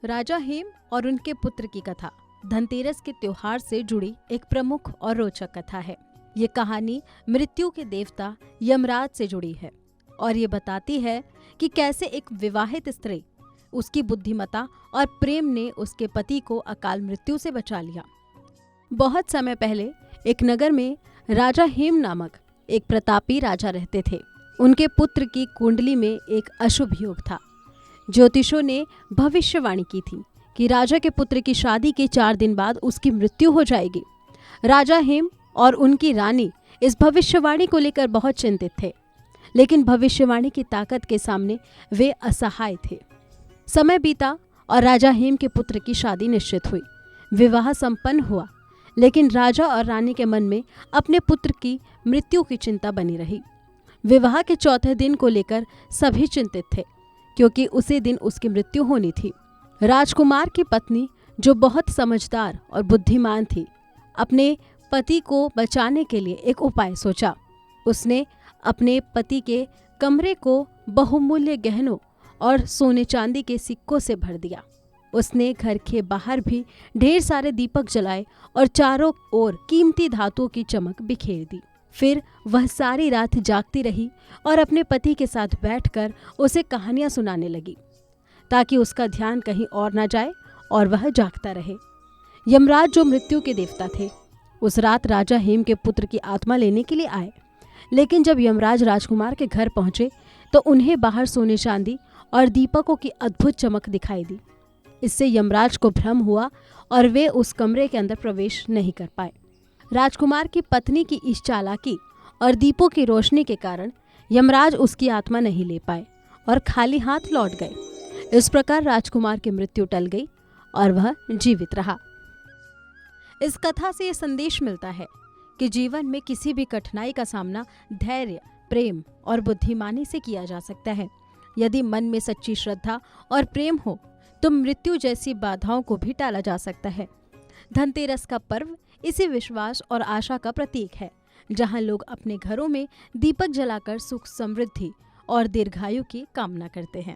राजा हेम और उनके पुत्र की कथा धनतेरस के त्योहार से जुड़ी एक प्रमुख और रोचक कथा है। ये कहानी मृत्यु के देवता यमराज से जुड़ी है और ये बताती है कि कैसे एक विवाहित स्त्री, उसकी बुद्धिमत्ता और प्रेम ने उसके पति को अकाल मृत्यु से बचा लिया। बहुत समय पहले एक नगर में राजा हेम नामक एक प्रतापी राजा रहते थे। उनके पुत्र की कुंडली में एक अशुभ योग था। ज्योतिषों ने भविष्यवाणी की थी कि राजा के पुत्र की शादी के 4 दिन बाद उसकी मृत्यु हो जाएगी। राजा हेम और उनकी रानी इस भविष्यवाणी को लेकर बहुत चिंतित थे, लेकिन भविष्यवाणी की ताकत के सामने वे असहाय थे। समय बीता और राजा हेम के पुत्र की शादी निश्चित हुई। विवाह संपन्न हुआ, लेकिन राजा और रानी के मन में अपने पुत्र की मृत्यु की चिंता बनी रही। विवाह के चौथे दिन को लेकर सभी चिंतित थे, क्योंकि उसी दिन उसकी मृत्यु होनी थी। राजकुमार की पत्नी, जो बहुत समझदार और बुद्धिमान थी, अपने पति को बचाने के लिए एक उपाय सोचा। उसने अपने पति के कमरे को बहुमूल्य गहनों और सोने चांदी के सिक्कों से भर दिया। उसने घर के बाहर भी ढेर सारे दीपक जलाए और चारों ओर कीमती धातुओं की चमक बिखेर दी। फिर वह सारी रात जागती रही और अपने पति के साथ बैठकर उसे कहानियां सुनाने लगी, ताकि उसका ध्यान कहीं और न जाए और वह जागता रहे। यमराज, जो मृत्यु के देवता थे, उस रात राजा हेम के पुत्र की आत्मा लेने के लिए आए। लेकिन जब यमराज राजकुमार के घर पहुंचे तो उन्हें बाहर सोने चांदी और दीपकों की अद्भुत चमक दिखाई दी। इससे यमराज को भ्रम हुआ और वे उस कमरे के अंदर प्रवेश नहीं कर पाए। राजकुमार की पत्नी की इस चालाकी और दीपों की रोशनी के कारण यमराज उसकी आत्मा नहीं ले पाए और खाली हाथ लौट गए। इस प्रकार राजकुमार की मृत्यु टल गई और वह जीवित रहा। इस कथा से ये संदेश मिलता है कि जीवन में किसी भी कठिनाई का सामना धैर्य, प्रेम और बुद्धिमानी से किया जा सकता है। यदि मन में सच्ची श्रद्धा और प्रेम हो तो मृत्यु जैसी बाधाओं को भी टाला जा सकता है। धनतेरस का पर्व इसी विश्वास और आशा का प्रतीक है, जहां लोग अपने घरों में दीपक जलाकर सुख, समृद्धि और दीर्घायु की कामना करते हैं।